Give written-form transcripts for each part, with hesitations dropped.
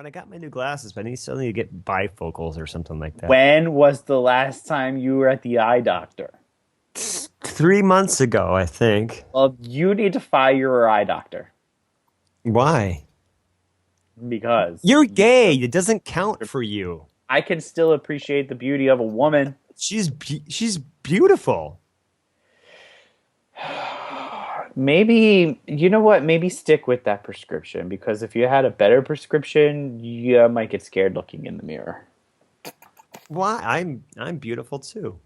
and I got my new glasses, but I still need to get bifocals or something like that. When was the last time you were at the eye doctor? 3 months ago, I think. Well, you need to fire your eye doctor Why? because You're gay. It doesn't count for you. I can still appreciate the beauty of a woman. She's beautiful. Maybe, you know what? Maybe stick with that prescription because if you had a better prescription, you might get scared looking in the mirror. Why? I'm beautiful too.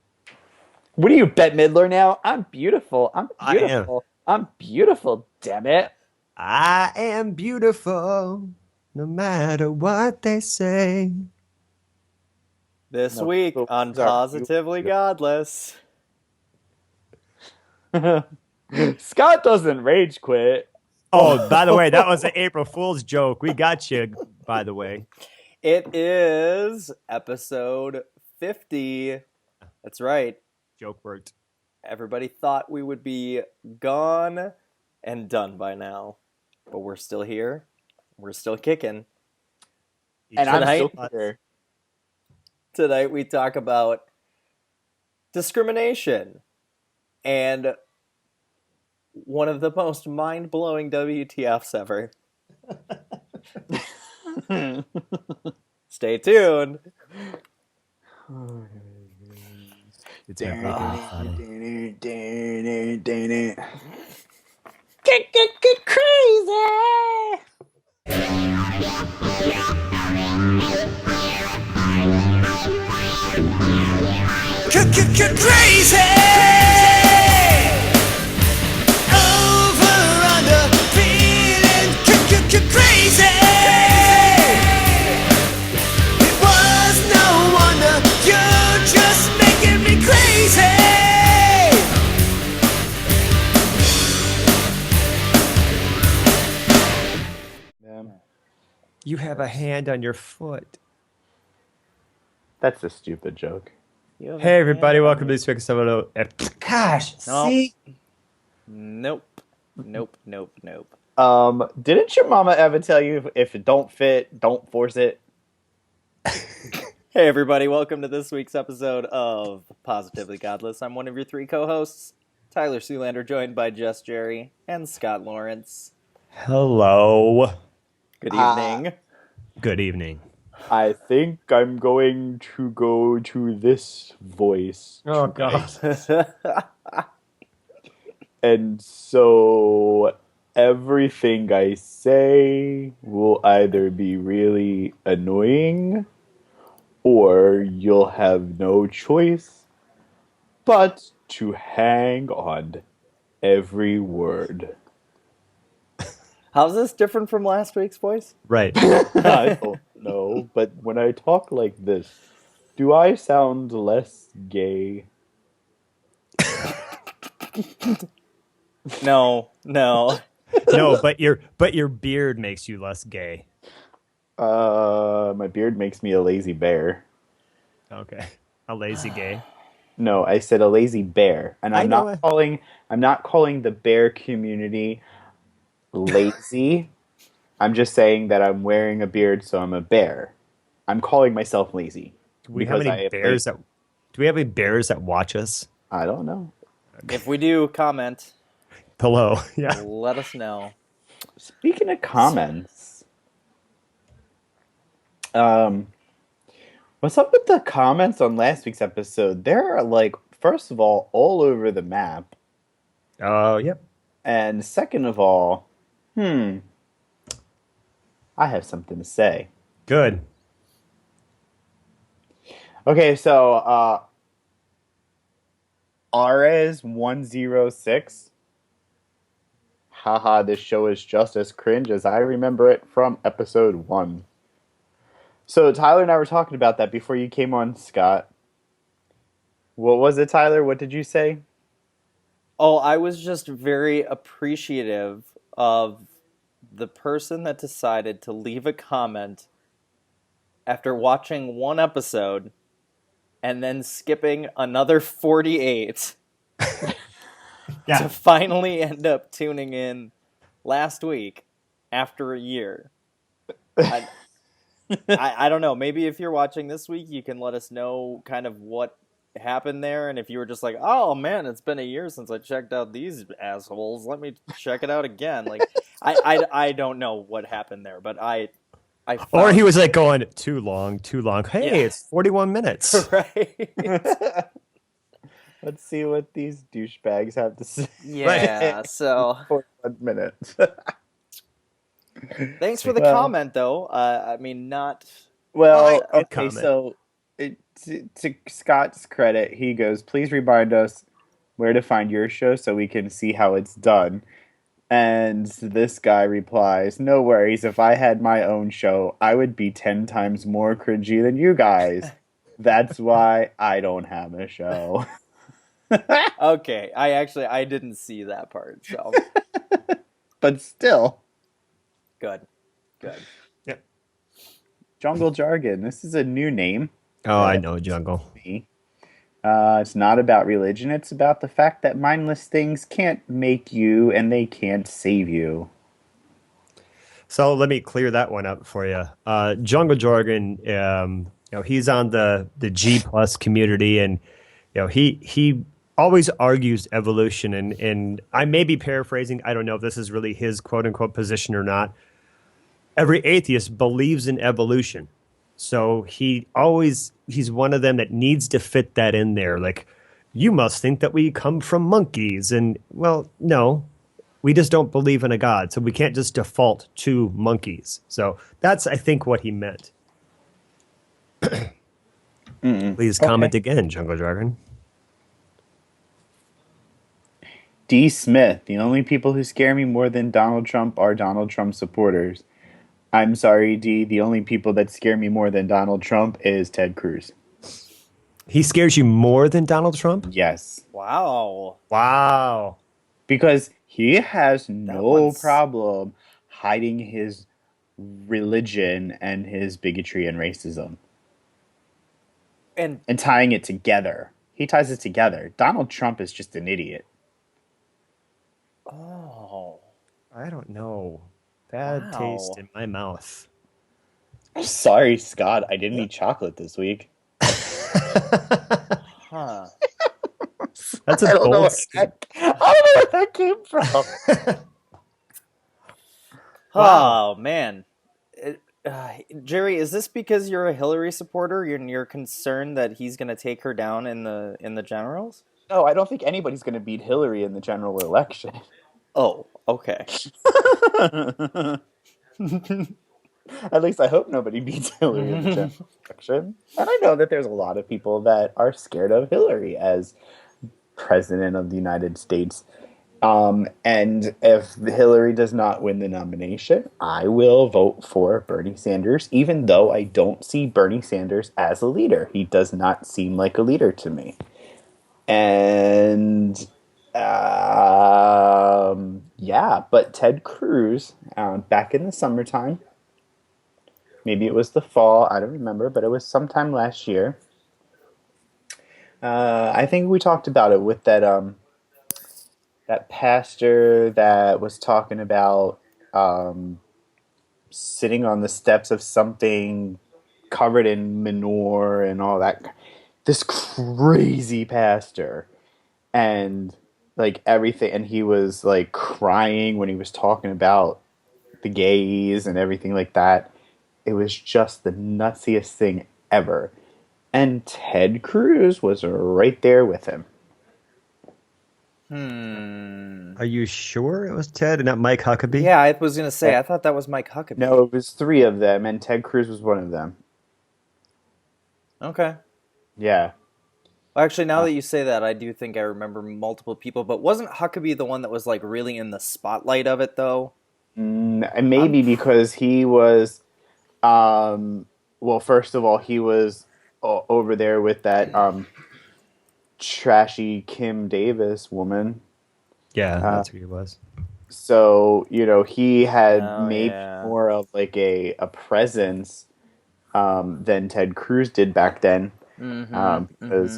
What are you, Bette Midler now? I'm beautiful. I'm I am. beautiful. I'm beautiful, damn it. I am beautiful, no matter what they say. This No, week those on are Positively beautiful. Godless. Scott doesn't rage quit. Oh, by the way, that was an April Fool's joke. We got you, by the way. It is episode 50. That's right. Joke worked. Everybody thought we would be gone and done by now. But we're still here. We're still kicking. And I'm Tonight- still here. Tonight we talk about discrimination and one of the most mind-blowing WTFs ever. Stay tuned. It's funny. Get crazy! Get crazy! Over, under, feeling get crazy! It was no wonder, you're just making me crazy! You have a hand on your foot. That's a stupid joke. Hey, everybody. Welcome to this week's episode of... Gosh, No. see? Nope. Nope. Didn't your mama ever tell you if it don't fit, don't force it? Hey everybody, welcome to this week's episode of Positively Godless. I'm one of your three co-hosts, Tyler Sealander, joined by Jess Jerry and Scott Lawrence. Hello. Good evening. Good evening. I think I'm going to go to this voice. Oh, tonight. And so everything I say will either be really annoying or you'll have no choice but to hang on every word. How's this different from last week's voice? Right. I don't know, but when I talk like this, do I sound less gay? No. No, but your beard makes you less gay. My beard makes me a lazy bear. Okay. A lazy gay. No, I said a lazy bear, and I I'm know not it. calling the bear community lazy. I'm just saying that I'm wearing a beard, so I'm a bear. I'm calling myself lazy. Do we have any bears that watch us? I don't know. If we do, comment. Hello. Yeah. Let us know. Speaking of comments, what's up with the comments on last week's episode? They're like, first of all over the map, Oh, yep. and second of all, I have something to say. Good. Okay, so Ares106. Haha, this show is just as cringe as I remember it from episode 1. So Tyler and I were talking about that before you came on, Scott. What was it, Tyler? What did you say? Oh, I was just very appreciative of the person that decided to leave a comment after watching one episode and then skipping another 48 Yeah. to finally end up tuning in last week after a year. I don't know. Maybe if you're watching this week, you can let us know kind of what happened there, and if you were just like, "Oh man, it's been a year since I checked out these assholes. Let me check it out again." Like, I don't know what happened there, but I Or he found was like going too long, too long. Hey, Yeah. it's 41 minutes. right. Let's see what these douchebags have to say. Yeah. So For 1 minute. thanks for the Well, comment, though. I mean, not. well, I'll okay, comment. so to Scott's credit, he goes, please remind us where to find your show so we can see how it's done. And this guy replies, no worries, if I had my own show, I would be 10 times more cringy than you guys. That's why I don't have a show. Okay, I didn't see that part, so But still, good, good. Yep. Jungle Jargon, this is a new name. Oh, I know, Jungle. Me. It's not about religion, it's about the fact that mindless things can't make you and they can't save you. So let me clear that one up for you. Jungle Jargon, he's on the G plus community, and he always argues evolution, and I may be paraphrasing. I don't know if this is really his quote unquote position or not. Every atheist believes in evolution, so he's one of them that needs to fit that in there. Like, you must think that we come from monkeys, and well, no. We just don't believe in a god, so we can't just default to monkeys. So that's, I think, what he meant. Please comment again, Jungle Dragon. D. Smith, the only people who scare me more than Donald Trump are Donald Trump supporters. I'm sorry, D. The only people that scare me more than Donald Trump is Ted Cruz. He scares you more than Donald Trump? Yes. Wow. Wow. Because he has no one's- problem hiding his religion and his bigotry and racism And and tying it together. He ties it together. Donald Trump is just an idiot. oh, I don't know. Bad Wow. taste in my mouth. Sorry, Scott. I didn't eat chocolate this week. huh. That's I a don't know bold where statement. I don't know where that came from. Oh man, Jerry, is this because you're a Hillary supporter and you're concerned that he's going to take her down in the generals? No, I don't think anybody's going to beat Hillary in the general election. Oh, okay. At least I hope nobody beats Hillary in the general election. And I know that there's a lot of people that are scared of Hillary as president of the United States. And if Hillary does not win the nomination, I will vote for Bernie Sanders, even though I don't see Bernie Sanders as a leader. He does not seem like a leader to me. And yeah, but Ted Cruz, back in the summertime, maybe it was the fall, I don't remember, but it was sometime last year. I think we talked about it with that pastor that was talking about sitting on the steps of something covered in manure and all that. This crazy pastor. And like everything, and he was like crying when he was talking about the gays and everything like that. It was just the nutsiest thing ever. And Ted Cruz was right there with him. Are you sure it was Ted and not Mike Huckabee? Yeah, I was going to say, I thought that was Mike Huckabee. No, it was three of them, and Ted Cruz was one of them. Okay. Yeah. Well, actually, now that you say that, I do think I remember multiple people. But wasn't Huckabee the one that was like really in the spotlight of it, though? And maybe because he was, well, first of all, he was over there with that trashy Kim Davis woman. Yeah, that's who he was. So, he had maybe yeah. more of like a presence than Ted Cruz did back then. Because,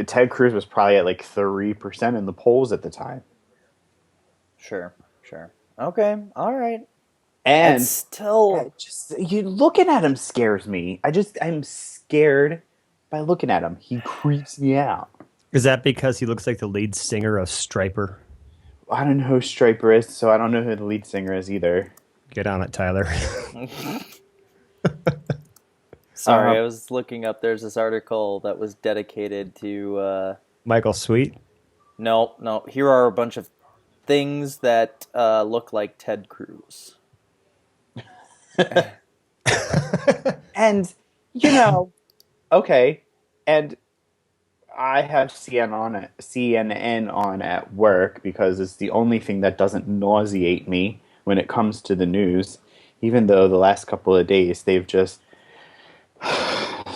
Ted Cruz was probably at like 3% in the polls at the time. Sure. Okay. All right. And It's still. just you looking at him scares me. I'm scared by looking at him. He creeps me out. Is that because he looks like the lead singer of Striper? I don't know who Striper is, so I don't know who the lead singer is either. Get on it, Tyler. Sorry, I was looking up. There's this article that was dedicated to. Michael Sweet. No. Here are a bunch of things that look like Ted Cruz. And okay, and I have CNN on at work because it's the only thing that doesn't nauseate me when it comes to the news. Even though the last couple of days they've just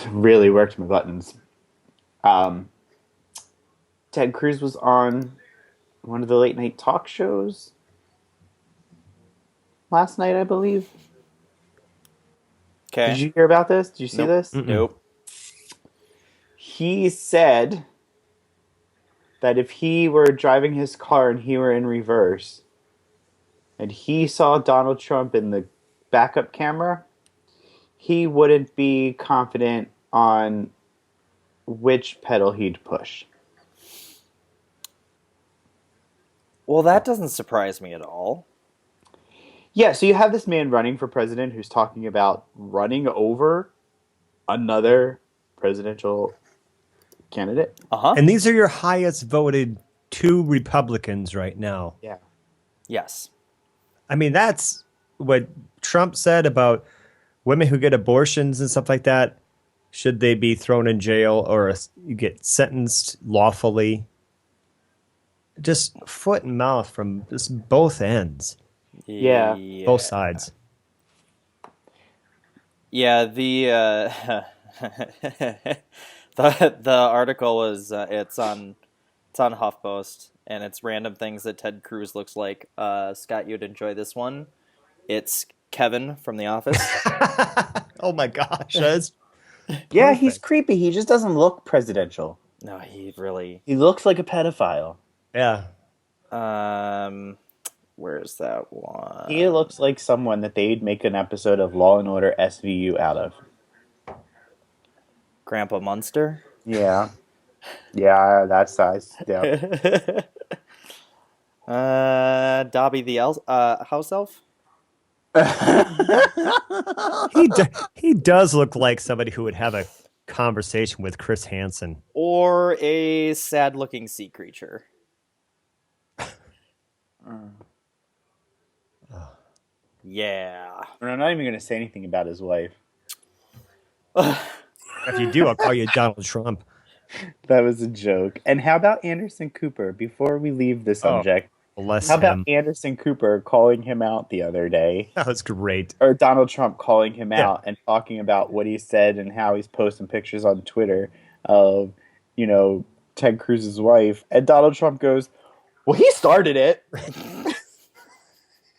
really worked my buttons. Ted Cruz was on one of the late night talk shows last night, I believe. Okay. Did you hear about this? Did you see this? Nope. He said that if he were driving his car and he were in reverse and he saw Donald Trump in the backup camera, he wouldn't be confident on which pedal he'd push. Well, that doesn't surprise me at all. Yeah, so you have this man running for president who's talking about running over another presidential candidate. Uh-huh. And these are your highest voted two Republicans right now. Yeah. Yes. I mean, that's what Trump said about women who get abortions and stuff like that. Should they be thrown in jail or get sentenced lawfully? Just foot and mouth from just both ends, Yeah. both sides. Yeah, the article was it's on HuffPost, and it's random things that Ted Cruz looks like. Scott, you'd enjoy this one. It's Kevin from The Office. Oh my gosh, that's Yeah, he's creepy. He just doesn't look presidential. No, he really. He looks like a pedophile. yeah. Where's that one? He looks like someone that they'd make an episode of Law and Order SVU out of. Grandpa Munster. Yeah. Yeah, that size. Yeah. Dobby the house elf. He does look like somebody who would have a conversation with Chris Hansen. Or a sad-looking sea creature. Yeah. And I'm not even going to say anything about his wife. If you do, I'll call you Donald Trump. That was a joke. And how about Anderson Cooper? Before we leave the subject, Bless how about him. Anderson Cooper calling him out the other day? That was great. Or Donald Trump calling him out and talking about what he said and how he's posting pictures on Twitter of, Ted Cruz's wife. And Donald Trump goes, well, he started it.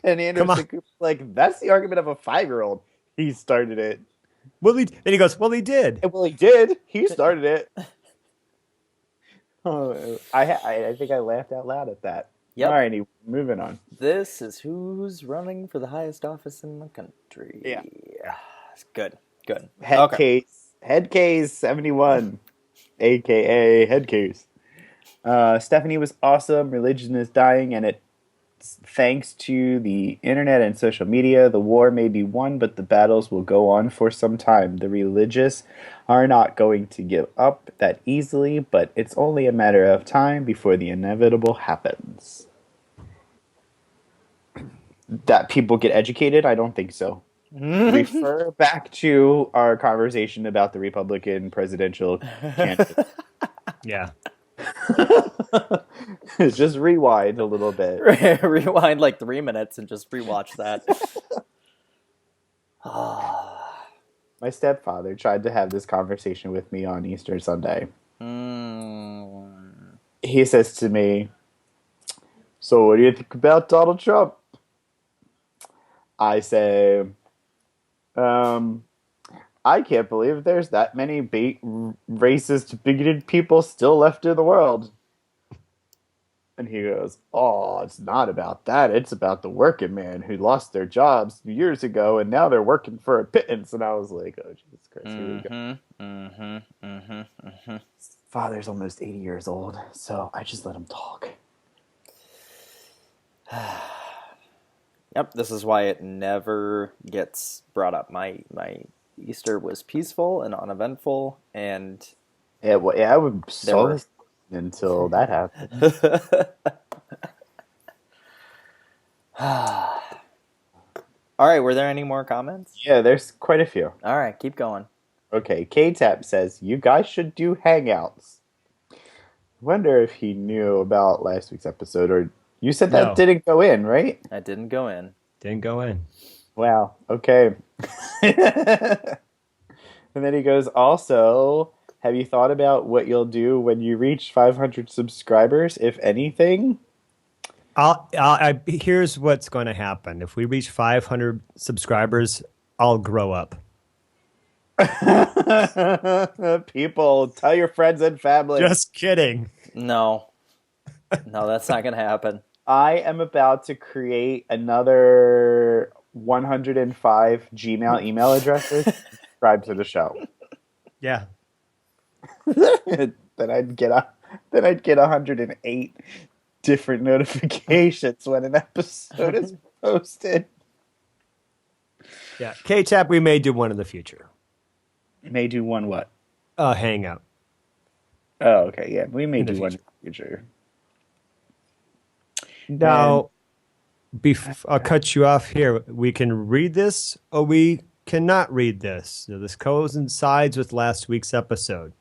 And Anderson Cooper's like, that's the argument of a 5-year-old. He started it. Well, and he goes, well, he did. Well, he did. He started it. Oh, I think I laughed out loud at that. Yep. All righty, moving on. This is who's running for the highest office in the country. Yeah. Good. Head case 71, aka head case. Stephanie was awesome. Religion is dying, and it's thanks to the internet and social media. The war may be won, but the battles will go on for some time. The religious are not going to give up that easily, but it's only a matter of time before the inevitable happens. That people get educated? I don't think so. Refer back to our conversation about the Republican presidential candidate. Yeah. Just rewind a little bit. Rewind like 3 minutes and just rewatch that. My stepfather tried to have this conversation with me on Easter Sunday. He says to me, so what do you think about Donald Trump? I say, I can't believe there's that many racist, bigoted people still left in the world. And he goes, "Oh, it's not about that. It's about the working man who lost their jobs years ago and now they're working for a pittance." And I was like, "Oh, Jesus Christ, here we go." Father's almost 80 years old, so I just let him talk. Yep, this is why it never gets brought up. My Easter was peaceful and uneventful, and Yeah, well, yeah, I would There saw were- this until that happened. all right. Were there any more comments? Yeah, there's quite a few. All right, keep going. Okay, K-Tap says, "You guys should do hangouts." Wonder if he knew about last week's episode, or you said that No. didn't go in, right? I didn't go in. Didn't go in. Wow, okay. And then he goes, "Also, have you thought about what you'll do when you reach 500 subscribers, if anything?" Here's what's going to happen. If we reach 500 subscribers, I'll grow up. People, tell your friends and family. Just kidding. No, that's not gonna happen. I am about to create another 105 Gmail email addresses to subscribe to the show. Yeah. then I'd get 108 different notifications when an episode is posted. Yeah. K-Tap, we may do one in the future. May do one what? Hangout. Oh, okay, yeah, we may In the do one in the future. Now, I'll cut you off here. We can read this or we cannot read this. So this coincides with last week's episode.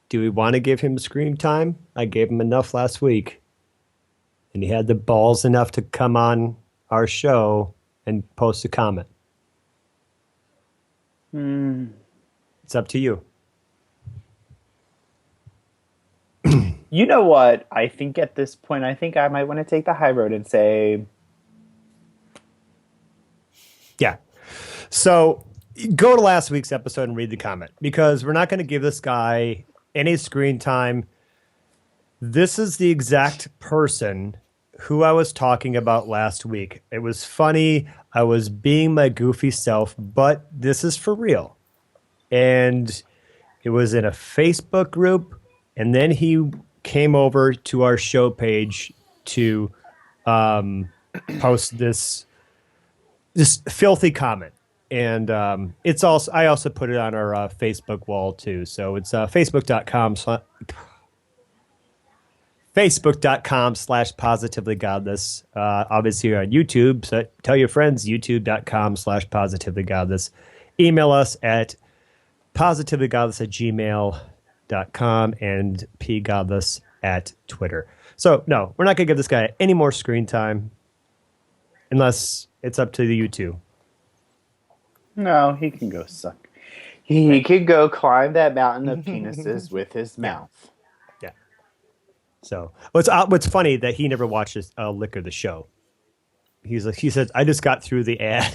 Do we want to give him screen time? I gave him enough last week. And he had the balls enough to come on our show and post a comment. It's up to you. You know what? I think at this point, I think I might want to take the high road and say, Yeah. So go to last week's episode and read the comment because we're not going to give this guy any screen time. This is the exact person who I was talking about last week. It was funny. I was being my goofy self, but this is for real. And it was in a Facebook group. And then he came over to our show page to post this filthy comment. And it's also, I also put it on our Facebook wall too. So it's facebook.com/positivelygodless. Obviously you're on YouTube, so tell your friends, youtube.com/positivelygodless. Email us at positivelygodless@gmail.com and pgodless at Twitter. So no, we're not going to give this guy any more screen time unless it's up to you two. no, he can go suck. He could go climb that mountain of penises with his mouth. Yeah. So what's funny that he never watches Liquor the Show. He said, I just got through the ad.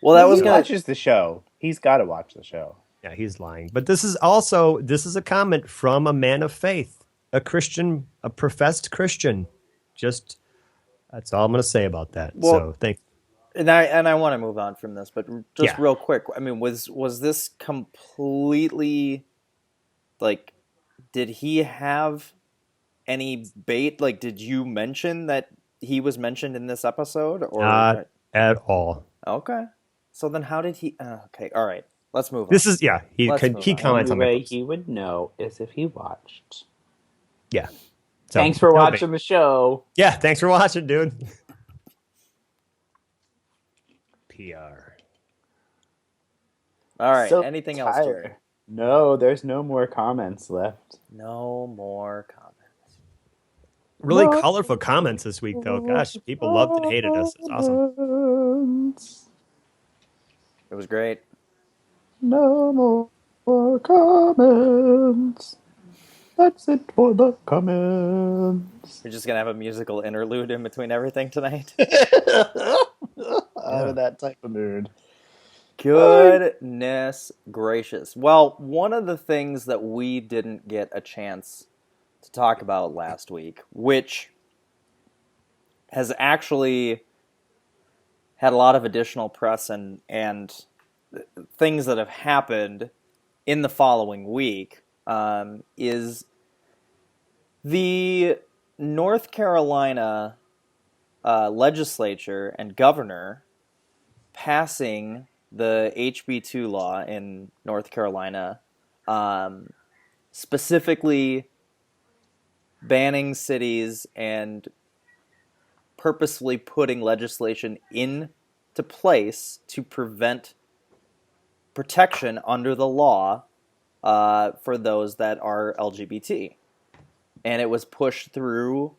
Well, that was He gonna. watches the show. He's got to watch the show. Yeah, he's lying. But this is a comment from a man of faith, a Christian, a professed Christian. Just that's all I'm going to say about that. Well, so thanks. And I want to move on from this, but just Yeah. real quick. I mean, was this completely like? Did he have any bait? Like, did you mention that he was mentioned in this episode? Or Not at all. okay, so then how did he? Okay, all right, let's move on. This is he Let's move on. comments on my way post. he would know is if he watched. Yeah. So, Thanks for no bait. watching the show. Yeah, thanks for watching, dude. PR. all right. So, Anything else, Tyler, Jerry? No, there's no more comments left. No more comments. Really What? colorful comments this week, though. Gosh, people loved and hated us. It's awesome. It was great. No more comments. That's it for the comments. We're just gonna have a musical interlude in between everything tonight. I'm in that type of mood. Goodness gracious. Well, one of the things that we didn't get a chance to talk about last week, which has actually had a lot of additional press and things that have happened in the following week, is the North Carolina legislature and governor passing the HB2 law in North Carolina, specifically banning cities and purposefully putting legislation into place to prevent protection under the law for those that are LGBT. And it was pushed through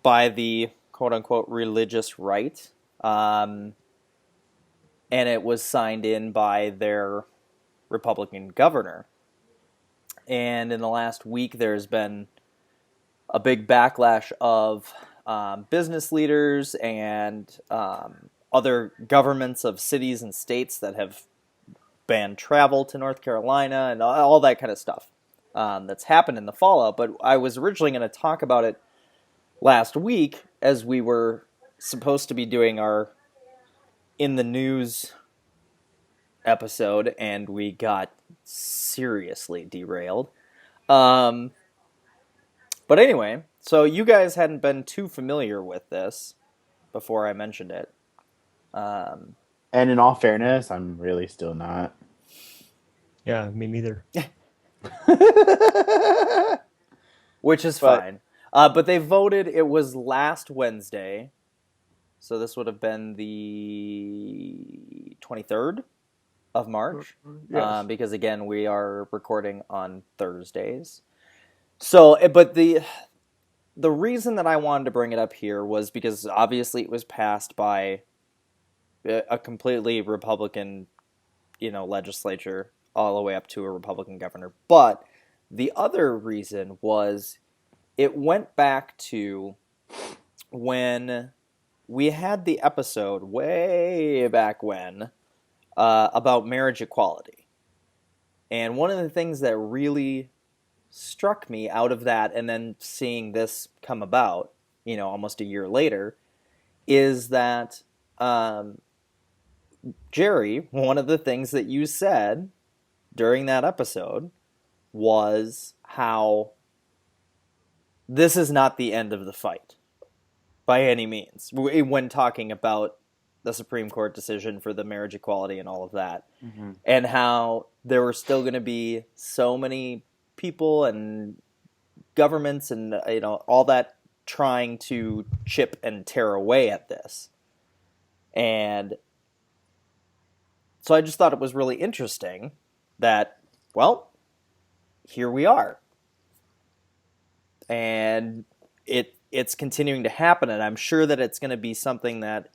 by the quote-unquote religious right, and it was signed in by their Republican governor. And in the last week, there's been a big backlash of business leaders and other governments of cities and states that have banned travel to North Carolina and all that kind of stuff that's happened in the fallout. But I was originally going to talk about it last week as we were supposed to be doing our In the News episode, and we got seriously derailed. But anyway, so you guys hadn't been too familiar with this before I mentioned it. And in all fairness, I'm really still not. Yeah, me neither. Which is But- fine. But they voted, it was last Wednesday, so this would have been the 23rd of March, Yes. because again, we are recording on Thursdays. So, but the reason that I wanted to bring it up here was because obviously it was passed by a completely Republican, legislature all the way up to a Republican governor. But the other reason was it went back to when we had the episode way back when about marriage equality. And one of the things that really struck me out of that, and then seeing this come about, almost a year later, is that Jerry, one of the things that you said during that episode was how this is not the end of the fight by any means, when talking about the Supreme Court decision for the marriage equality and all of that, and how there were still going to be so many people and governments and all that trying to chip and tear away at this. And so I just thought it was really interesting that, well, here we are. And it's continuing to happen, and I'm sure that it's going to be something that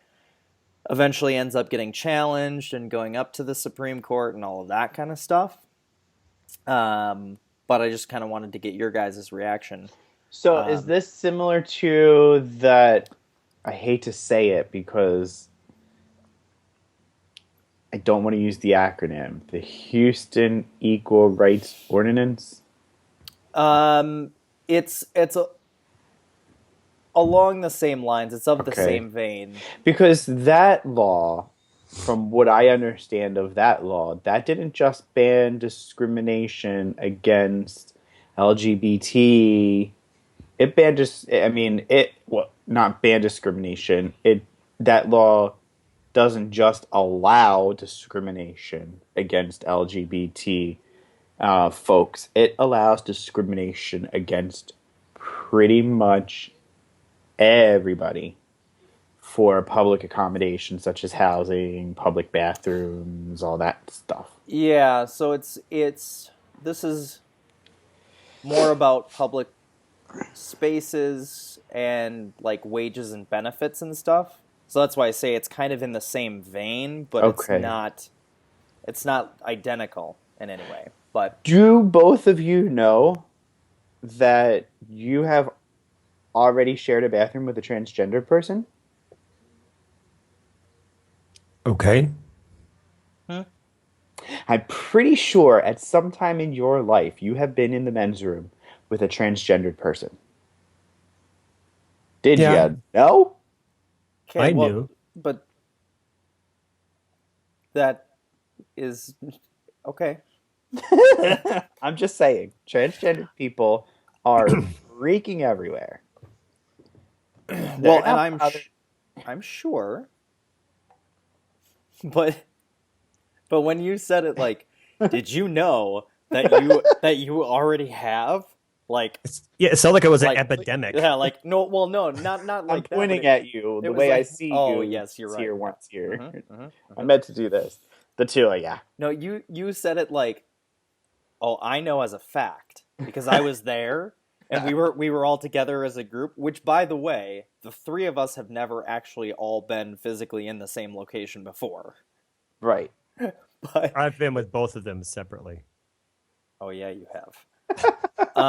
eventually ends up getting challenged and going up to the Supreme Court and all of that kind of stuff. But I just kind of wanted to get your guys' reaction. So is this similar to that? I hate to say it because I don't want to use the acronym. The Houston Equal Rights Ordinance. It's along the same lines. It's of the Okay. same vein. Because that law, from what I understand of that law, that didn't just ban discrimination against LGBT. It banned not ban discrimination. That law doesn't just allow discrimination against LGBT folks. It allows discrimination against pretty much everybody for public accommodations such as housing, public bathrooms, all that stuff. Yeah, so it's this is more about public spaces and like wages and benefits and stuff. So that's why I say it's kind of in the same vein, but Okay. it's not identical in any way. But Do both of you know that you have already shared a bathroom with a transgender person? Okay. I'm pretty sure at some time in your life you have been in the men's room with a transgendered person. Did Yeah, you know? Okay, I well, knew. but that is okay. I'm just saying, transgendered people are freaking everywhere. Well, They're and not bothered. I'm sure, but when you said it like, did you know that you already have like Yeah, it sounded like it was an like epidemic. yeah like no well no not I'm like that but pointing at you it the was way I like see oh you. yes you're Once right here, yeah once here. I mm-hmm. meant to do this. The two, yeah. No, you said it like, oh, I know as a fact because I was there and we were all together as a group, which by the way, the three of us have never actually all been physically in the same location before. Right. But I've been with both of them separately. oh yeah, you have. But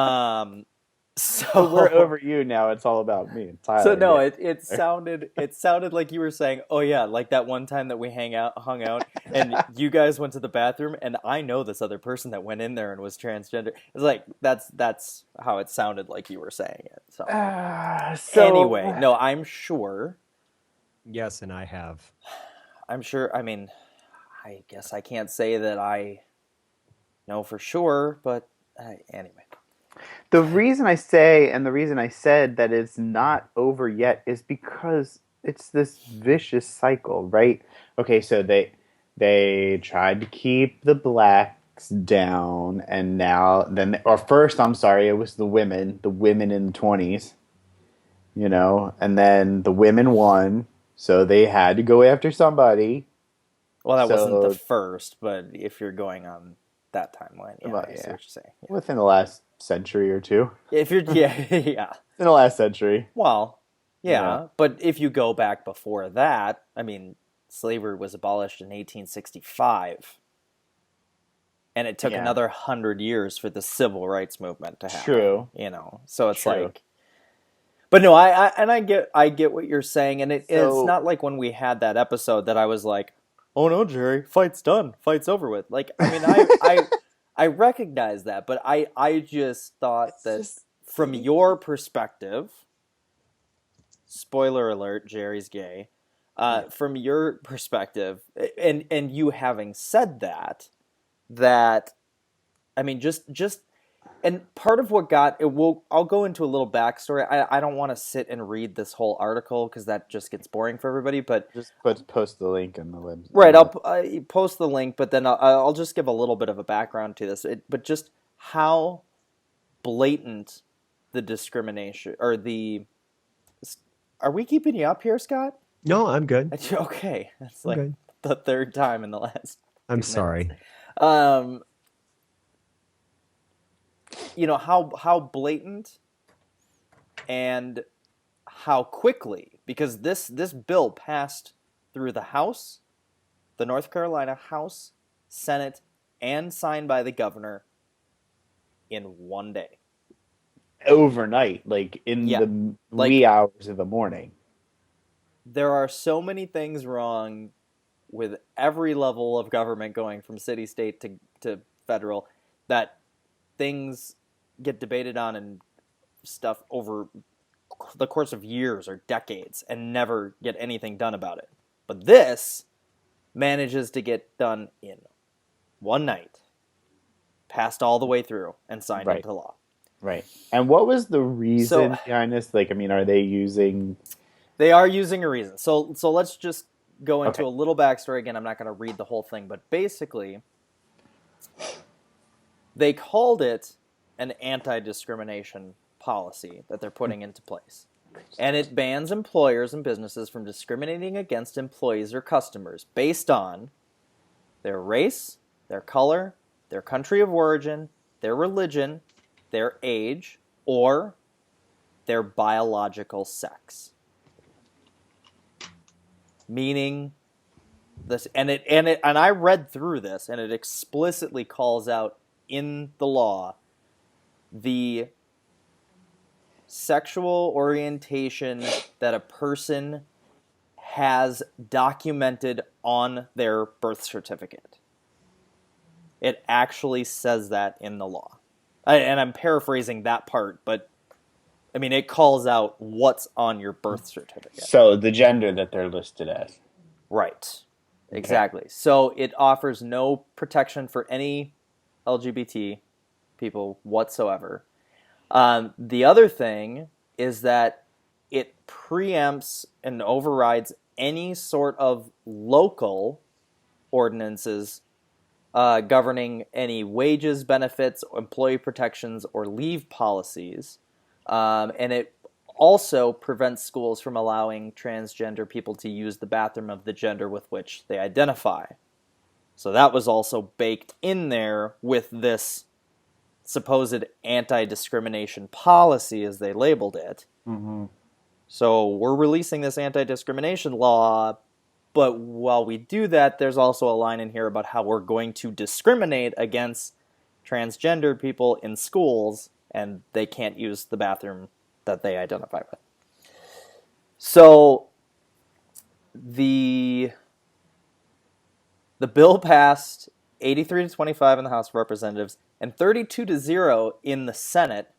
we're So over you now. It's all about me and so Tyler. no, Yeah. it sounded like you were saying, "Oh yeah, like that one time that we hung out, and you guys went to the bathroom, and I know this other person that went in there and was transgender." It's like that's how it sounded like you were saying it. So anyway, So no, I'm sure. Yes, and I have. I'm sure. I mean, I guess I can't say that I know for sure, but anyway. the reason I say and the reason I said that it's not over yet is because it's this vicious cycle, right? Okay, so they tried to keep the blacks down, and now then, or first, I'm sorry, it was the women in the 20s, and then the women won, so they had to go after somebody. Well, that wasn't the So, first, but if you're going on that timeline, yeah, well, I see yeah, what you're saying. Yeah. within the last century or two, If you're, yeah, yeah. in the last century, Well, you know. yeah, but if you go back before that, I mean, slavery was abolished in 1865, and it took Yeah. another 100 years for the civil rights movement to happen. True. So it's True. like, but no, I get what you're saying, and it's So not like when we had that episode that I was like, oh no, Jerry, fight's done, fight's over with. Like, I mean, I recognize that, but I just thought it's that just from your perspective, spoiler alert, Jerry's gay. From your perspective, and you having said that I mean, just and part of what got it will I'll go into a little backstory. I don't want to sit and read this whole article because that just gets boring for everybody. But just post the link in the web. right, I'll post the link, but then I'll just give a little bit of a background to this. But just how blatant the discrimination or the are we keeping you up here, Scott? No, I'm good. Okay, that's I'm like good. the third time in the last. I'm 2 minutes. sorry. How blatant and how quickly, because this bill passed through the House, the North Carolina House, Senate, and signed by the governor in one day. Overnight, like in Yeah. the Like- wee hours of the morning. There are so many things wrong with every level of government going from city, state to federal that things get debated on and stuff over the course of years or decades and never get anything done about it. But this manages to get done in one night, passed all the way through, and signed Right. into law. Right. And what was the reason So- behind this? Like, I mean, are they using? They are using a reason. So let's just go into Okay. a little backstory. Again, I'm not going to read the whole thing, but basically, they called it an anti-discrimination policy that they're putting into place. And it bans employers and businesses from discriminating against employees or customers based on their race, their color, their country of origin, their religion, their age, or their biological sex. Meaning this, and I read through this, and it explicitly calls out in the law the sexual orientation that a person has documented on their birth certificate. It actually says that in the law. And I'm paraphrasing that part, but I mean, it calls out what's on your birth certificate. So the gender that they're listed as. Right. Exactly. So it offers no protection for any LGBT people whatsoever. The other thing is that it preempts and overrides any sort of local ordinances governing any wages, benefits, employee protections, or leave policies. And it also prevents schools from allowing transgender people to use the bathroom of the gender with which they identify. So that was also baked in there with this supposed anti-discrimination policy, as they labeled it. Mm-hmm. So we're releasing this anti-discrimination law, but while we do that, there's also a line in here about how we're going to discriminate against transgender people in schools, and they can't use the bathroom that they identify with. So the bill passed 83-25 in the House of Representatives and 32-0 in the Senate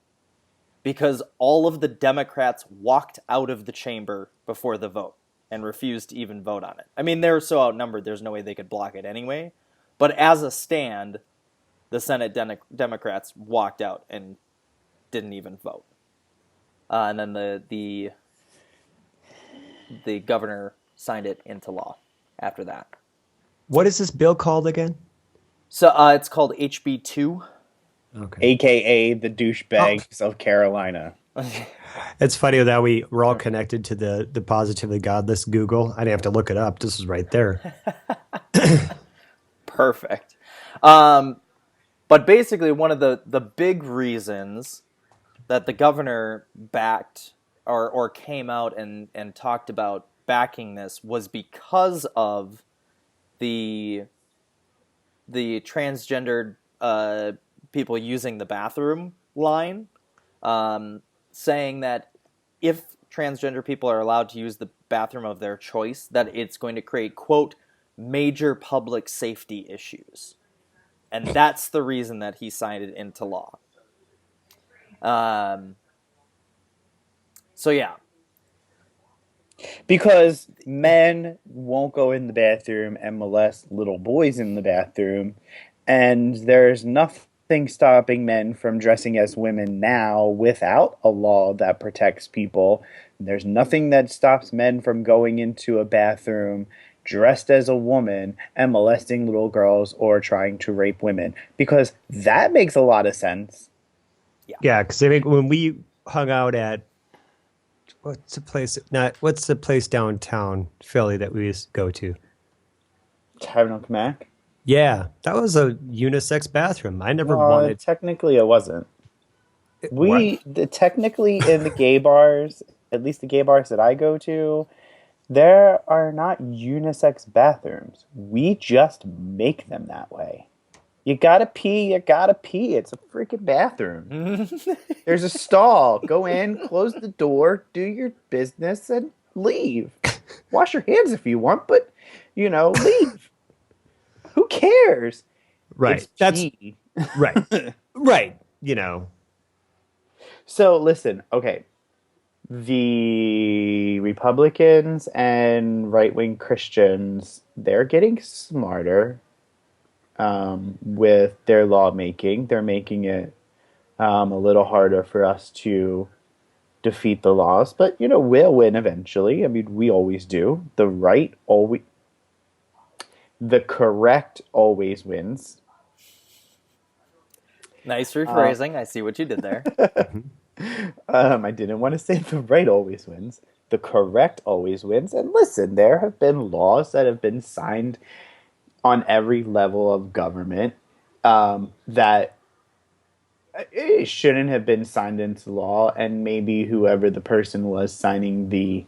because all of the Democrats walked out of the chamber before the vote and refused to even vote on it. I mean, they're so outnumbered, there's no way they could block it anyway. But as a stand, the Senate Democrats walked out and didn't even vote. And then the governor signed it into law after that. What is this bill called again? So it's called HB2. Okay. AKA the douchebags of Carolina. It's funny that we're all connected to the Positively Godless Google. I didn't have to look it up. This is right there. Perfect. But basically, one of the big reasons that the governor backed or came out and talked about backing this was because of the transgendered people using the bathroom line, saying that if transgender people are allowed to use the bathroom of their choice, that it's going to create, quote, major public safety issues. And that's the reason that he signed it into law. So yeah. Because men won't go in the bathroom and molest little boys in the bathroom, and there's nothing stopping men from dressing as women now without a law that protects people. There's nothing that stops men from going into a bathroom dressed as a woman and molesting little girls or trying to rape women, because that makes a lot of sense. Yeah, because I mean, when we hung out at what's the place downtown Philly that we used to go to? Tavern on Kamak? Yeah, that was a unisex bathroom. I never wanted. Technically, it wasn't. Technically in the gay bars, at least the gay bars that I go to, there are not unisex bathrooms. We just make them that way. You gotta pee, you gotta pee. It's a freaking bathroom. There's a stall. Go in, close the door, do your business, and leave. Wash your hands if you want, but, leave. Who cares? Right. It's That's pee. right. Right. So, listen, okay. The Republicans and right-wing Christians, they're getting smarter with their lawmaking. They're making it a little harder for us to defeat the laws, but we'll win eventually. I mean, we always do. The correct always wins. Nice rephrasing. I see what you did there. I didn't want to say the right always wins. The correct always wins. And listen, there have been laws that have been signed on every level of government that it shouldn't have been signed into law, and maybe whoever the person was signing the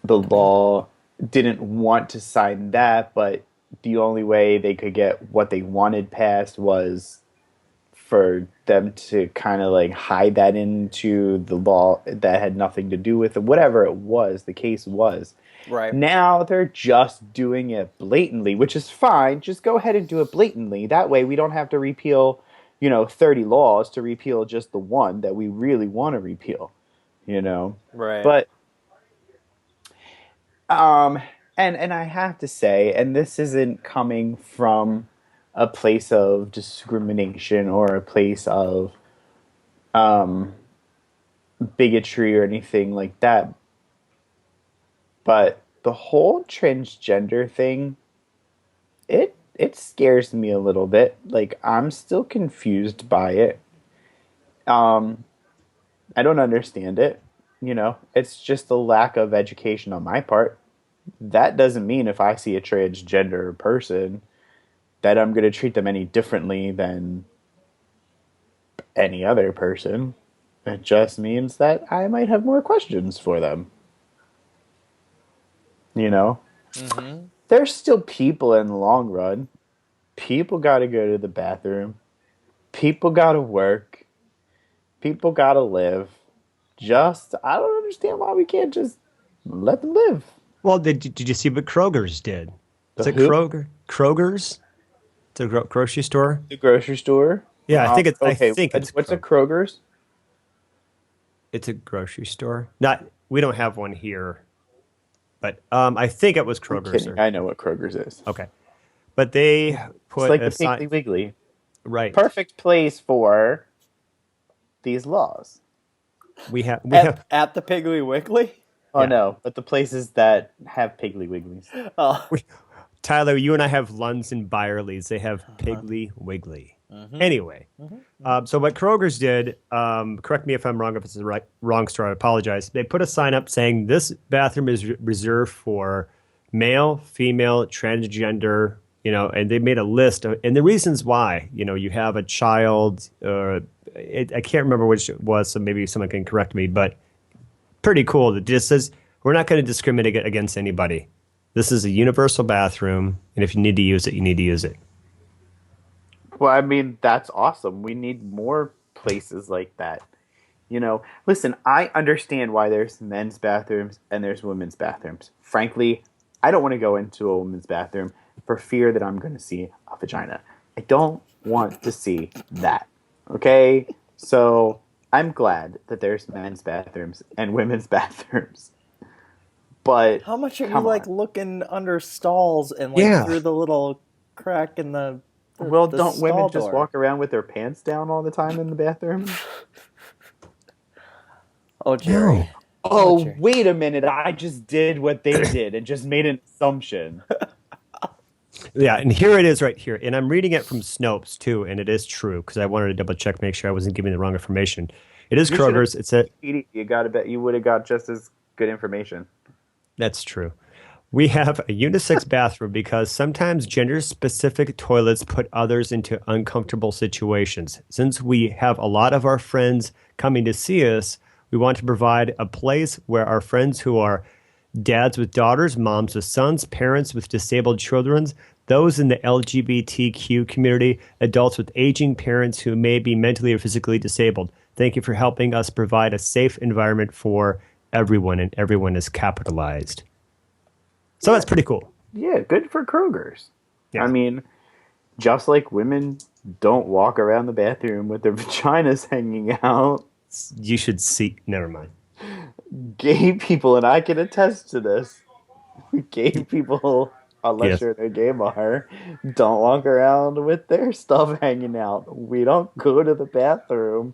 law didn't want to sign that, but the only way they could get what they wanted passed was for them to kind of like hide that into the law that had nothing to do with it, whatever it was, the case was. Right. Now they're just doing it blatantly, which is fine. Just go ahead and do it blatantly. That way we don't have to repeal, 30 laws to repeal just the one that we really want to repeal, Right. But and I have to say, and this isn't coming from a place of discrimination or a place of bigotry or anything like that, but the whole transgender thing, it scares me a little bit. Like, I'm still confused by it. I don't understand it. It's just a lack of education on my part. That doesn't mean if I see a transgender person that I'm going to treat them any differently than any other person. It just means that I might have more questions for them. Mm-hmm. There's still people in the long run. People got to go to the bathroom. People got to work. People got to live. I don't understand why we can't just let them live. Well, did you see what Kroger's did? Is it who? Kroger? Kroger's? It's a grocery store. The grocery store. Yeah, I think it's. Okay, I think it's. what's a Kroger. Kroger's? It's a grocery store. We don't have one here, but I think it was I'm Kroger's. kidding. I know what Kroger's is. Okay, but they put It's like a the sign. Piggly Wiggly. Right. Perfect place for these laws. We have. At the Piggly Wiggly? Oh Yeah. no, but the places that have Piggly Wigglies. Oh. Tyler, you and I have Lunds and Byerly's. They have Piggly Wiggly. Anyway, so what Kroger's did, correct me if I'm wrong, if it's the wrong store, I apologize. They put a sign up saying this bathroom is reserved for male, female, transgender, and they made a list. And the reasons why, you have a child, I can't remember which it was, so maybe someone can correct me, but pretty cool. It just says, we're not going to discriminate against anybody. This is a universal bathroom, and if you need to use it, you need to use it. Well, I mean, that's awesome. We need more places like that. Listen, I understand why there's men's bathrooms and there's women's bathrooms. Frankly, I don't want to go into a women's bathroom for fear that I'm going to see a vagina. I don't want to see that. Okay? So I'm glad that there's men's bathrooms and women's bathrooms. But How much are you come like on. looking under stalls and Yeah. through the little crack in the Well, the don't women stall just door? walk around with their pants down all the time in the bathroom? Oh, Jerry. Oh, Jerry. wait a minute. I just did what they did and just made an assumption. Yeah, and here it is right here. And I'm reading it from Snopes, too, and it is true, because I wanted to double check, make sure I wasn't giving the wrong information. It is You should've- Kroger's. It's a You got to bet you would have got just as good information. That's true. We have a unisex bathroom because sometimes gender-specific toilets put others into uncomfortable situations. Since we have a lot of our friends coming to see us, we want to provide a place where our friends who are dads with daughters, moms with sons, parents with disabled children, those in the LGBTQ community, adults with aging parents who may be mentally or physically disabled. Thank you for helping us provide a safe environment for everyone, and everyone is capitalized. So that's pretty cool. Yeah, good for Kroger's. Yeah. I mean, just like women don't walk around the bathroom with their vaginas hanging out, You should see. Never mind. gay people, and I can attest to this, gay people, unless Yes. you're in a gay bar, don't walk around with their stuff hanging out. We don't go to the bathroom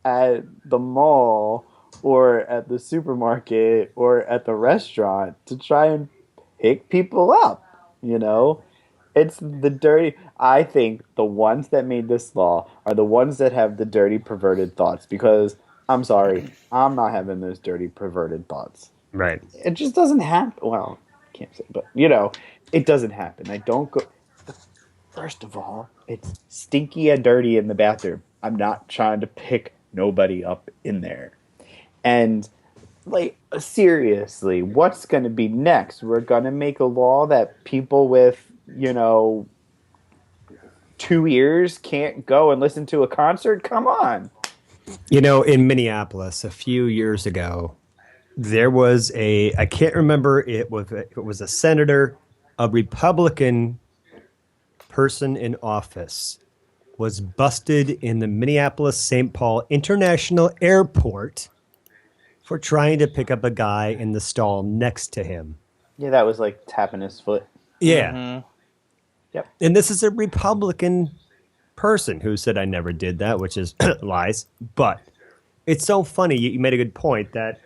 at the mall or at the supermarket or at the restaurant to try and pick people up, It's the dirty. I think the ones that made this law are the ones that have the dirty, perverted thoughts, because I'm sorry, I'm not having those dirty, perverted thoughts. Right. It just doesn't happen. Well, I can't say, but it doesn't happen. I don't go. First of all, it's stinky and dirty in the bathroom. I'm not trying to pick nobody up in there. And like, seriously, what's going to be next? We're going to make a law that people with, 2 ears can't go and listen to a concert? Come on. You know, in Minneapolis a few years ago, there was I can't remember, it was a senator, a Republican person in office was busted in the Minneapolis St. Paul International Airport for trying to pick up a guy in the stall next to him. Yeah, that was like tapping his foot. Yeah. Mm-hmm. Yep. And this is a Republican person who said I never did that, which is lies. But it's so funny. You made a good point that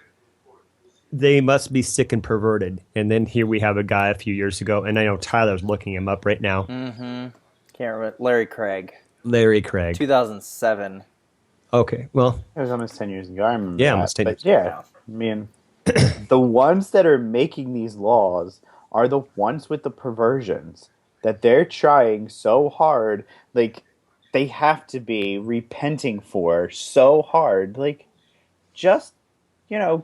they must be sick and perverted. And then here we have a guy a few years ago, and I know Tyler's looking him up right now. Mm-hmm. Can't remember. Larry Craig. Larry Craig. 2007. Okay, well, It was almost 10 years ago. I remember Yeah, that. almost 10 But years yeah, I mean, the ones that are making these laws are the ones with the perversions that they're trying so hard. Like, they have to be repenting for so hard. Like, just,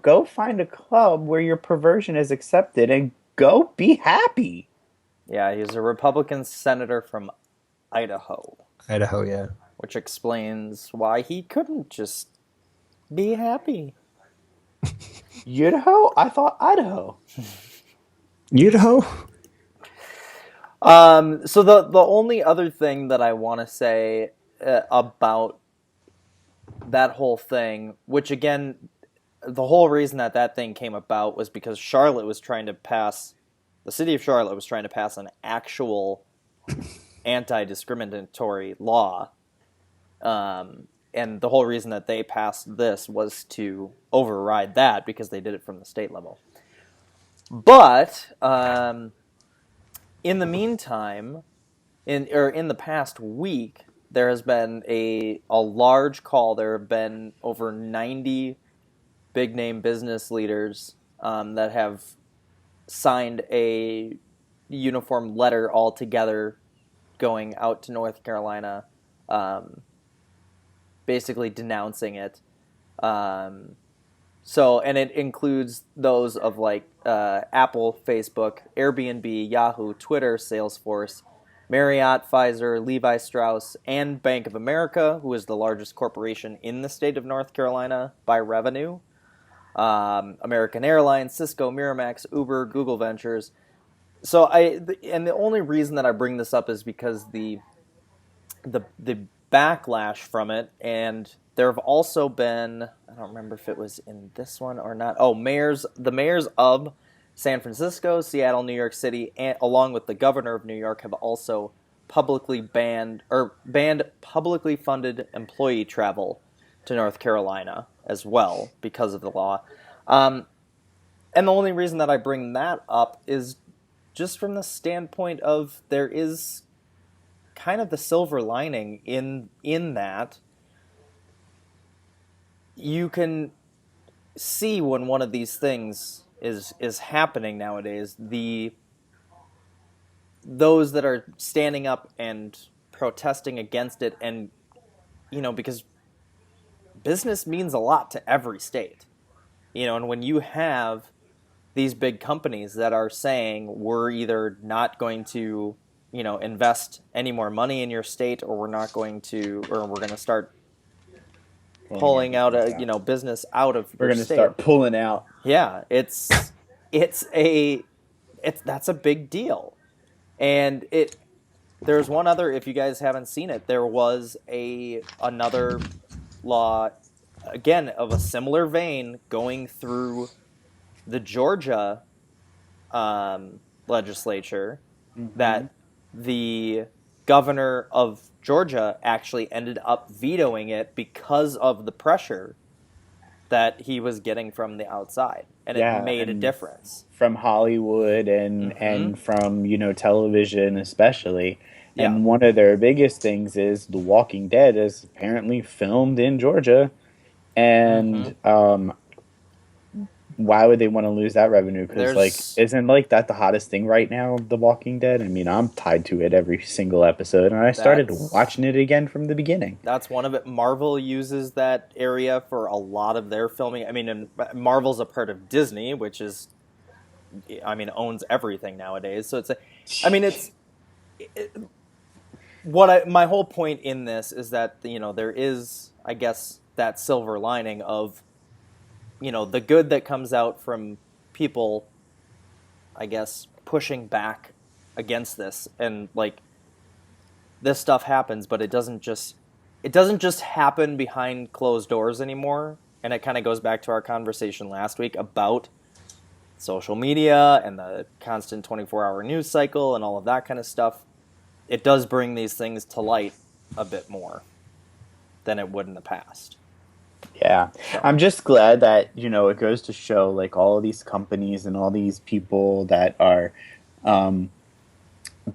go find a club where your perversion is accepted and go be happy. Yeah, he's a Republican senator from Idaho, Idaho, yeah. which explains why he couldn't just be happy. Idaho? I thought Idaho. Idaho? So the only other thing that I want to say about that whole thing, which again, the whole reason that thing came about was because the city of Charlotte was trying to pass an actual anti-discriminatory law. And the whole reason that they passed this was to override that because they did it from the state level. But in the meantime, in the past week, there has been a large call. There have been over 90 big name business leaders that have signed a uniform letter all together going out to North Carolina, basically denouncing it. So, and it includes those of like Apple, Facebook, Airbnb, Yahoo, Twitter, Salesforce, Marriott, Pfizer, Levi Strauss, and Bank of America, who is the largest corporation in the state of North Carolina by revenue. American Airlines, Cisco, Miramax, Uber, Google Ventures. So and the only reason that I bring this up is because the backlash from it, and there have also been, I don't remember if it was in this one or not. Oh, the mayors of San Francisco, Seattle, New York City, and along with the governor of New York, have also publicly banned publicly funded employee travel to North Carolina as well because of the law. And the only reason that I bring that up is just from the standpoint of there is kind of the silver lining in that you can see when one of these things is happening nowadays, those that are standing up and protesting against it, and because business means a lot to every state, and when you have these big companies that are saying we're either not going to invest any more money in your state, or we're going to start pulling out business out of We're your going to state. start pulling out. Yeah, that's a big deal. And there's one other, if you guys haven't seen it, there was another law, again, of a similar vein going through the Georgia legislature, that the governor of Georgia actually ended up vetoing it because of the pressure that he was getting from the outside, and it made a difference from Hollywood and from television especially. And one of their biggest things is The Walking Dead is apparently filmed in Georgia, and why would they want to lose that revenue? Because isn't that the hottest thing right now, The Walking Dead? I mean, I'm tied to it every single episode, and I started watching it again from the beginning. That's one of it. Marvel uses that area for a lot of their filming. I mean, and Marvel's a part of Disney, which is, owns everything nowadays. So my whole point in this is that, you know, there is, I guess, that silver lining of, you know, the good that comes out from people, I guess, pushing back against this. And like, this stuff happens, but it doesn't just happen behind closed doors anymore. And it kind of goes back to our conversation last week about social media and the constant 24-hour news cycle and all of that kind of stuff. It does bring these things to light a bit more than it would in the past. Yeah. I'm just glad that, you know, it goes to show, like, all of these companies and all these people that are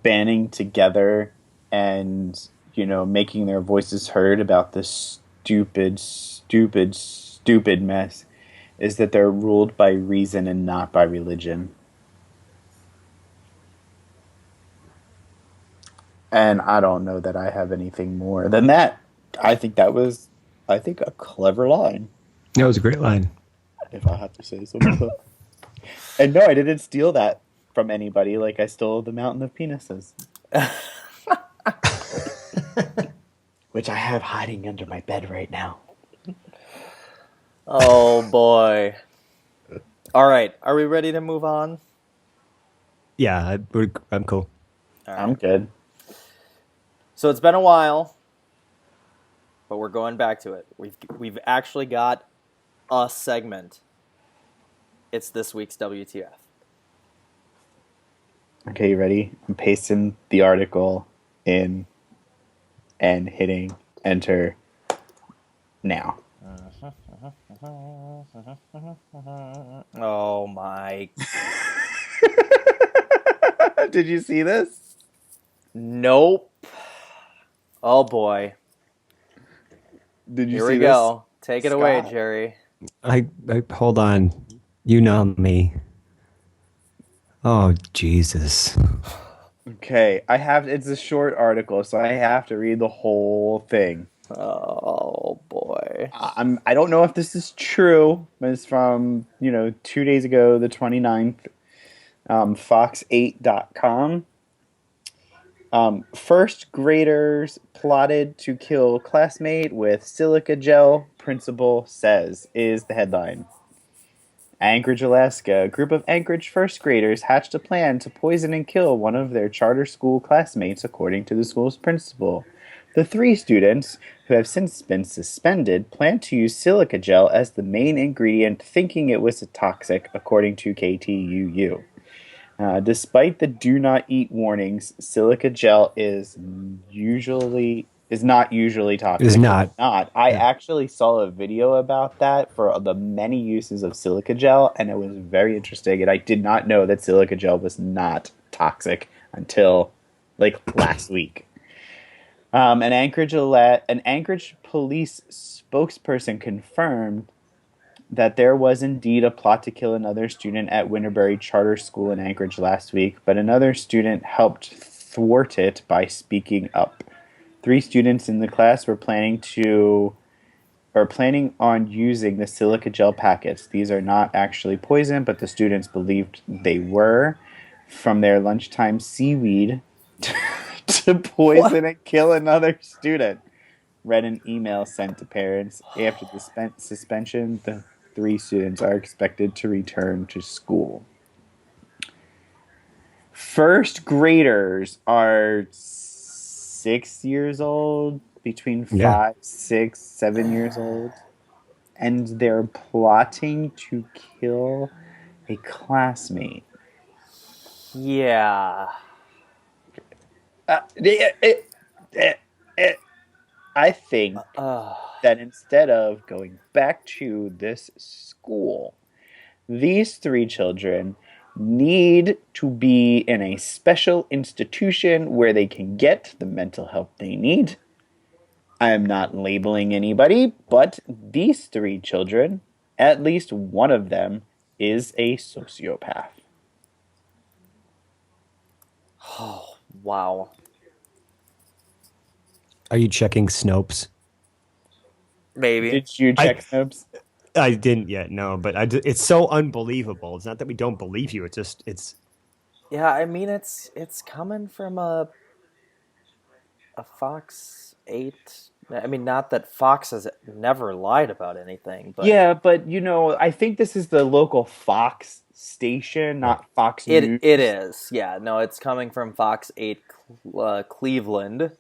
banding together and, you know, making their voices heard about this stupid, stupid, stupid mess, is that they're ruled by reason and not by religion. And I don't know that I have anything more than that. I think that was, a clever line, That was a great line. if I have to say so myself. And no, I didn't steal that from anybody like I stole the mountain of penises. Which I have hiding under my bed right now. Oh boy. All right, are we ready to move on? Yeah, I'm cool. All right. I'm good. So it's been a while, but we're going back to it. We've actually got a segment. It's this week's WTF. Okay, you ready? I'm pasting the article in and hitting enter now. Oh my. Did you see this? Nope. Oh boy. Did you Here see we this? go. Take it away, Scott? Jerry. I hold on. You know me. Oh Jesus. Okay, it's a short article, so I have to read the whole thing. Oh boy. I don't know if this is true, but it's from, 2 days ago, the 29th, fox8.com. First graders plotted to kill classmate with silica gel, principal says, is the headline. Anchorage, Alaska. A group of Anchorage first graders hatched a plan to poison and kill one of their charter school classmates, according to the school's principal. The 3 students, who have since been suspended, plan to use silica gel as the main ingredient, thinking it was toxic, according to KTUU. Despite the do not eat warnings, silica gel is not usually toxic. Is not. I actually saw a video about that for the many uses of silica gel, and it was very interesting. And I did not know that silica gel was not toxic until last week. An Anchorage police spokesperson confirmed that there was indeed a plot to kill another student at Winterberry Charter School in Anchorage last week, but another student helped thwart it by speaking up. 3 students in the class were planning on using the silica gel packets. These are not actually poison, but the students believed they were, from their lunchtime seaweed to poison and kill another student. Read an email sent to parents. After the suspension, the 3 students are expected to return to school. First graders are 6 years old, between 5, 6, 7 years old, and they're plotting to kill a classmate. Yeah. I think that instead of going back to this school, these 3 children need to be in a special institution where they can get the mental help they need. I am not labeling anybody, but these 3 children, at least one of them, is a sociopath. Oh, wow. Are you checking Snopes? Maybe. Did you check Snopes? I didn't yet, no, but it's so unbelievable. It's not that we don't believe you. Yeah, I mean, it's coming from a a Fox 8. I mean, not that Fox has never lied about anything, but Yeah, but I think this is the local Fox station, not Fox News. it is. Yeah, no, it's coming from Fox 8 Cleveland,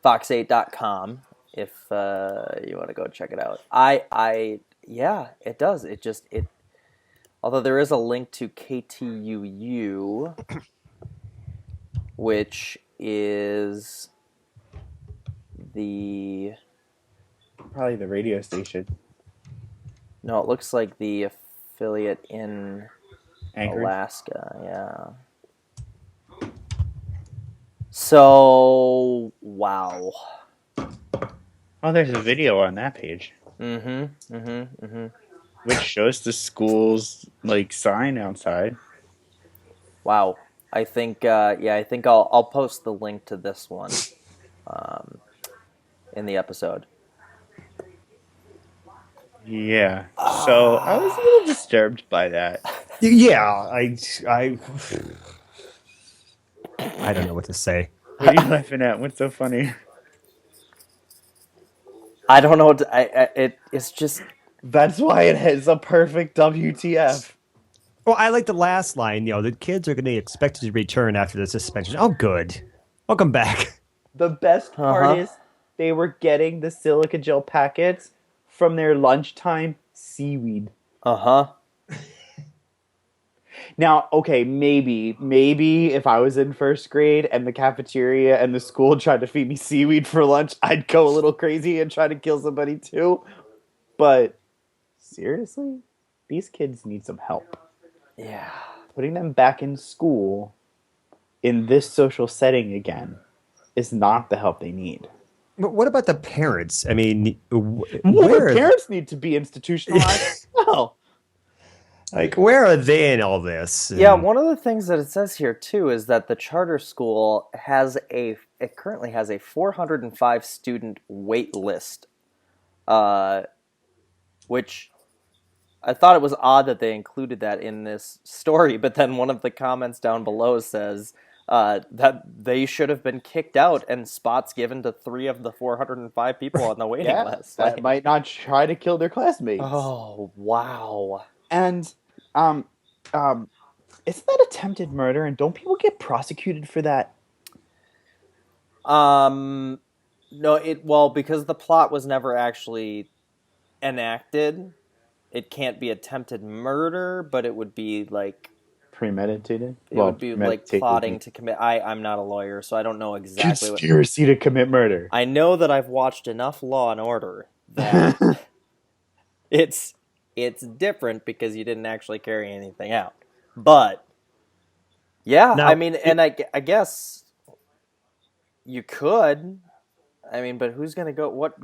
fox8.com if you want to go check it out. Yeah, it does. It although there is a link to KTUU, which is the Probably the radio station. no, it looks like the affiliate in Anchorage. Alaska. Yeah. So wow. Oh, there's a video on that page, which shows the school's sign outside. Wow. I think I think I'll post the link to this one in the episode. Yeah. So I was a little disturbed by that. Yeah, I don't know what to say. What are you laughing at? What's so funny? I don't know. It's just That's why it has a perfect WTF. Well, I like the last line. The kids are going to be expected to return after the suspension. Oh, good. Welcome back. The best part is they were getting the silica gel packets from their lunchtime seaweed. Now, okay, maybe if I was in first grade and the cafeteria and the school tried to feed me seaweed for lunch, I'd go a little crazy and try to kill somebody too. But seriously, these kids need some help. yeah. Putting them back in school in this social setting again is not the help they need. But what about the parents? I mean, Where parents need to be institutionalized as well. Where are they in all this? Yeah, one of the things that it says here too is that the charter school currently has a 405 student wait list, which I thought it was odd that they included that in this story. But then one of the comments down below says that they should have been kicked out and spots given to 3 of the 405 people on the waiting list. That might not try to kill their classmates. Oh wow! And isn't that attempted murder? And don't people get prosecuted for that? No, because the plot was never actually enacted, it can't be attempted murder, but it would be like premeditated. It would be like plotting to commit. I'm not a lawyer, so I don't know exactly conspiracy to commit murder. I know that I've watched enough Law and Order that it's different because you didn't actually carry anything out. But yeah, now, I mean, and I guess you could. I mean, but who's going to go? What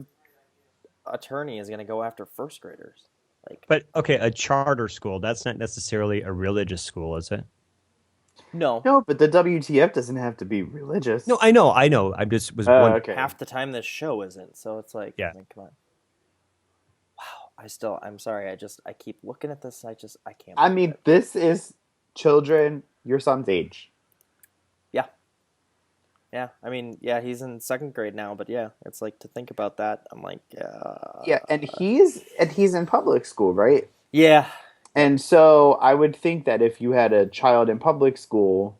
attorney is going to go after first graders? But okay, a charter school, that's not necessarily a religious school, is it? No, but the WTF doesn't have to be religious. No, I know. I just was wondering. Okay. Half the time this show isn't, so it's like, yeah. I mean, come on. Wow, I'm sorry. I keep looking at this. I can't. I mean, this is children your son's age. Yeah, I mean, yeah, he's in second grade now, but yeah, it's like to think about that. I'm like, yeah, and he's in public school, right? Yeah. And so I would think that if you had a child in public school,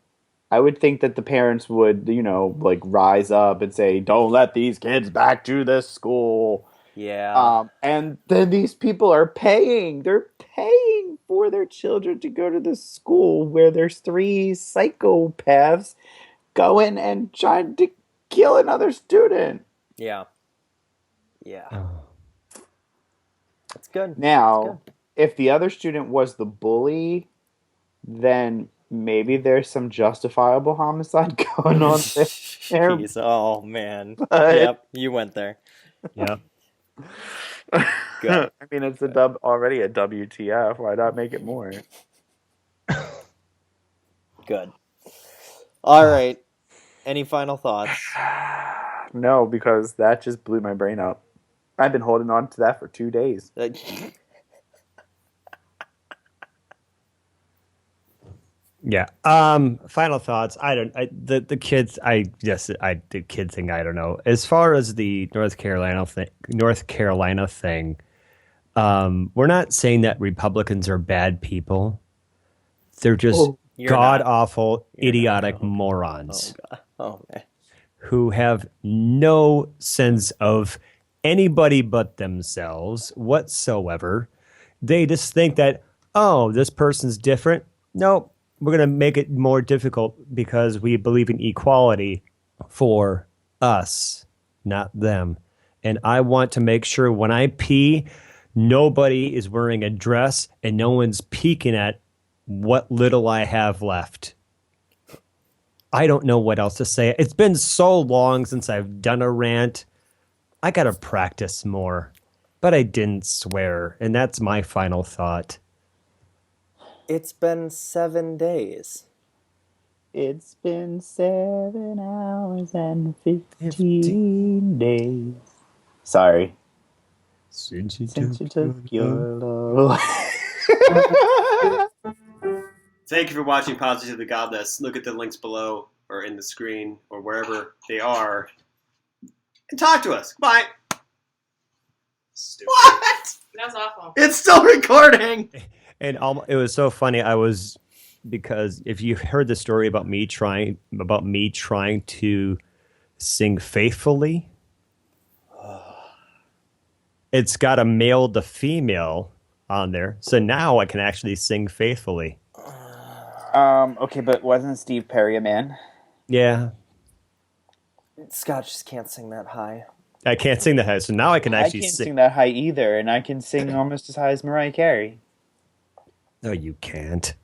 I would think that the parents would, rise up and say, "Don't let these kids back to this school." Yeah. And then these people are paying. They're paying for their children to go to this school where there's 3 psychopaths going and trying to kill another student. Yeah. That's good. Now, if the other student was the bully, then maybe there's some justifiable homicide going on there. Jeez, oh man. But... Yep, you went there. Yeah. Good. I mean, it's already a WTF. Why not make it more? Good. All right. Any final thoughts? No, because that just blew my brain up. I've been holding on to that for 2 days. Yeah. Final thoughts. The kids. The kid thing. I don't know. As far as the North Carolina thing. We're not saying that Republicans are bad people. They're just You're god not. awful, You're not. idiotic Oh, morons God. Oh, man. who have no sense of anybody but themselves whatsoever. They just think that, oh, this person's different. Nope, we're going to make it more difficult because we believe in equality for us, not them. And I want to make sure when I pee, nobody is wearing a dress and no one's peeking at what little I have left. I don't know what else to say. It's been so long since I've done a rant. I got to practice more, but I didn't swear. And that's my final thought. It's been 7 days. It's been 7 hours and 15 days. Sorry. Since you Since you took your love. Thank you for watching Positively Godless. Look at the links below or in the screen or wherever they are. And talk to us. Bye. Stupid. What? That was awful. It's still recording. And it was so funny. Because if you heard the story about me trying to sing faithfully, it's got a male to female on there. So now I can actually sing faithfully. Okay, but wasn't Steve Perry a man? Yeah. Scott just can't sing that high. I can't sing that high. So now I can I actually can't sing. sing that high either, and I can sing almost as high as Mariah Carey. No, you can't.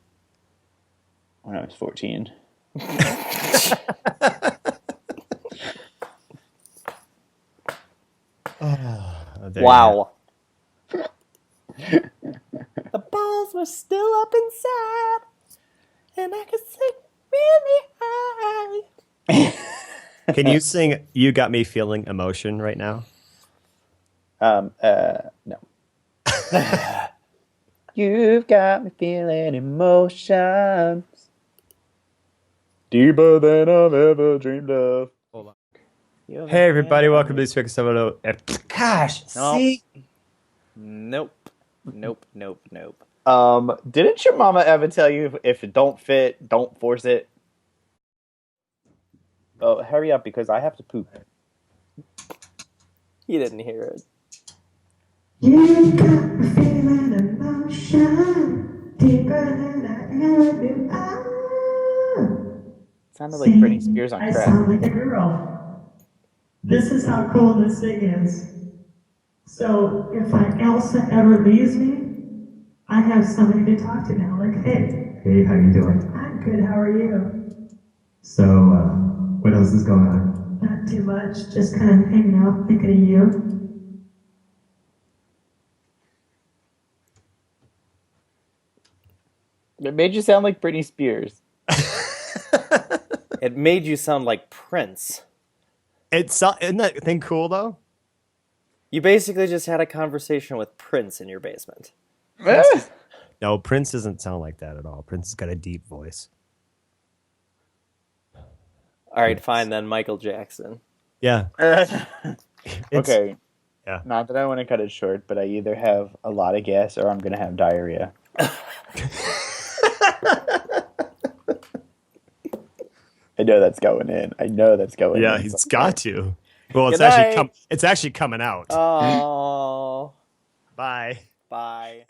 When I was 14. Wow. The balls were still up inside, and I could sing really high. Can you sing You Got Me Feeling Emotion right now? No. You've got me feeling emotions deeper than I've ever dreamed of. Hold on. Hey, everybody. Welcome to this week's S02. Gosh, Nope. see? Nope. Nope. Nope. Nope. Didn't your mama ever tell you if it don't fit, don't force it? Oh, hurry up because I have to poop. You didn't hear it. You got me feeling emotion deeper than I ever do. Sounded like Britney Spears on I crack. sound like a girl. This is how cool this thing is. So if Elsa ever leaves me, I have somebody to talk to now. Like, hey, how you doing? I'm good. How are you? So, what else is going on? Not too much. Just kind of hanging out, thinking of you. It made you sound like Britney Spears. It made you sound like Prince. Isn't that thing cool, though? You basically just had a conversation with Prince in your basement. No, Prince doesn't sound like that at all. Prince has got a deep voice. All right, fine then, Michael Jackson. Yeah. Okay. Yeah. Not that I want to cut it short, but I either have a lot of gas or I'm going to have diarrhea. I know that's going in. Yeah, in. he's got to. Well, Good night. it's actually coming out. Oh, Bye. bye.